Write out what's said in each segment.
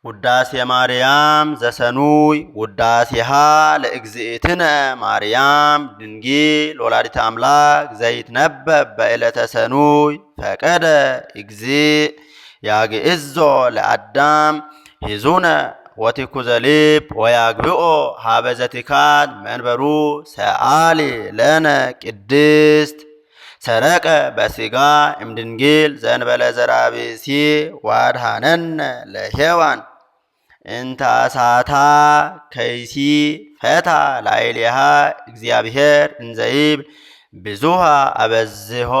ውዳሴ ማርያም ዘሰኑይ ውዳሴሃ ለእግዝእትነ ማርያም ድንግል ወላዲተ አምላክ ዘይትነበብ በዕለተ ሰኑይ ፈቀደ እግዚእ ያግዕዞ ለአዳም ሂዙነ ወትኩዘ ልብ ወያግብኦ ሀበ ዘትካት መንበሩ ሰአሊ ለነ ቅድስት ሰረቀ በሥጋ እምድንግል ዘእንበለ ዘርአ ብእሲ ወአድኀነነ ለሔዋን እንተ አሳታ ከይሲ ፈታ ላዕሌሃ እግዚአብሔር እንዘ ይብል ብዙኃ አበዝሖ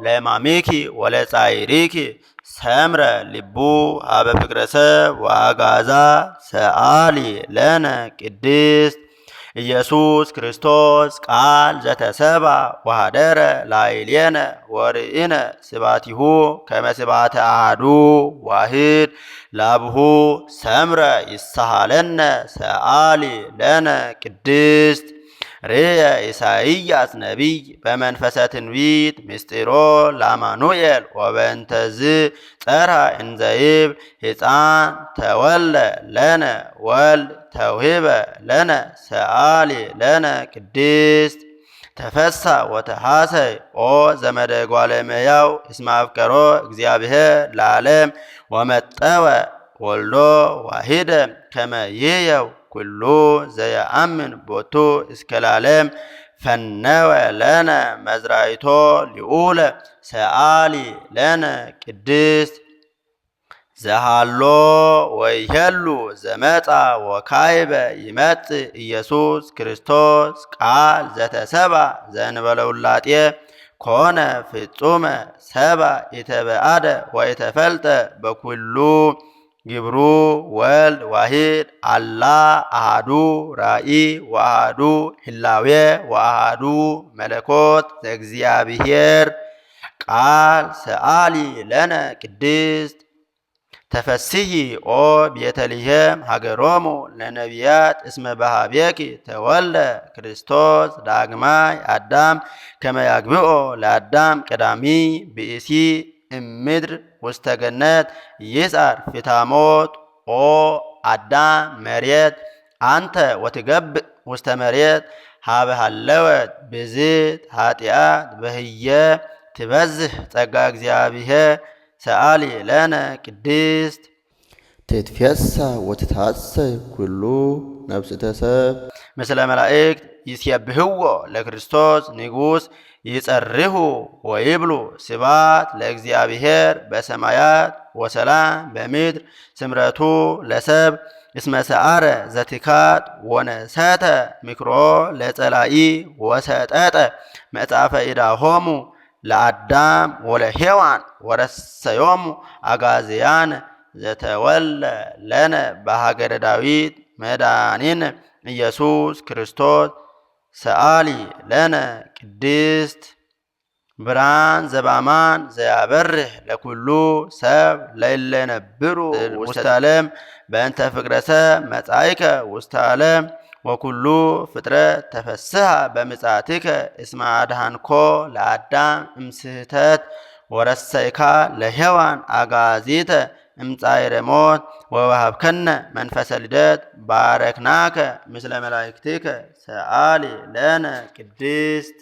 ለሕማምኪ ወለጻዕሪኪ ሰምረ ልቡ ሀበ ፍቅረ ሰብ ወአግዓዛ ሰአሊ ለነ ቅድስት ኢየሱስ ክርስቶስ ቃል ዘተሰብአ ወኀደረ ላዕሌነ ወርኢነ ስብሐቲሁ ከመ ስብሐተ አሐዱ ዋሕድ ለአብሁ ሰምረ ይሳሃለነ ሰአሊ ለነ ቅድስት ርእየ ኢሳይያስ ነቢይ በመንፈሰ ትንቢት ምስጢሮ ለአማኑኤል ወበእንተዝ ጸርሐ እንዘ ይብል ሕፃን ተወልደ ለነ ወልድ ተውሂበ ለነ ሰአሊ ለነ ቅድስት ተፈሳ ወተሐሰይ ኦ ዘመደ እጓለ እመሕያው እስመ አፍቀሮ እግዚአብሔር ለዓለም ወመጠወ ወልዶ ዋሕደ ከመ ይሕየው ኩሉ ዘየአምን ቦቱ እስከ ለዓለም ፈነወ ለነ መዝራዕቶ ልዑለ ሰአሊ ለነ ቅድስት ዘሃሎ ወይሄሉ ዘመጻ ወካዕበ ይመጽእ ኢየሱስ ክርስቶስ ቃል ዘተሰብአ ዘእንበለ ውላጤ ኮነ ፍጹመ ሰብአ ኢተበአደ ወኢተፈልጠ በኩሉ ግብሩ ወልድ ዋሕድ አላ አሐዱ ራእይ ወአሐዱ ህላዌ ወአሐዱ መለኮት ዘእግዚአብሔር ቃል ሰአሊ ለነ ቅድስት ተፈስሒ ኦ ቤተልሔም ሀገሮሙ ለነቢያት እስመ በኀቤኪ ተወልደ ክርስቶስ ዳግማይ አዳም ከመ ያግብኦ ለአዳም ቀዳሚ ብእሲ እምድር ውስተ ገነት ይጻር ፊታሞት ኦ አዳም መሬት አንተ ወትገብእ ውስተ መሬት ሀበ ሀለወት ብዝት ኃጢአት በህየ ትበዝሕ ጸጋ እግዚአብሔር ሰአሊ ለነ ቅድስት ትትፌሳ ወትትሐሰይ ኩሉ ነፍስተ ሰብ ምስለ መላእክት ይሴብሕዎ ለክርስቶስ ንጉሥ ይጸርሁ ወይብሉ ስብሐት ለእግዚአብሔር በሰማያት ወሰላም በምድር ስምረቱ ለሰብ እስመ ሰዓረ ዘትካት ወነሰተ ምክሮ ለጸላኢ ወሰጠጠ መጽሐፈ ኢዳሆሙ ለአዳም ወለሔዋን ወረሰዮሙ አጋዝያን ዘተወልደ ለነ በሀገረ ዳዊት መድኃኒነ ኢየሱስ ክርስቶስ ሰአሊ ለነ ቅድስት ብርሃን ዘበአማን ዘያበርህ ለኩሉ ሰብ ለእለ ይነብሩ ውስተ ዓለም በእንተ ፍቅረ ሰብ መጻእከ ውስተ ዓለም ወኩሉ ፍጥረት ተፈስሐ በምጽአትከ እስመ አድኃንኮ ለአዳም እምስሕተት ወረሰይካ ለሔዋን አጋዚተ እምጻዕረ ሞት ወወሀብከነ መንፈሰ ልደት ባረክናከ ምስለ መላእክቲከ ሰአሊ ለነ ቅድስት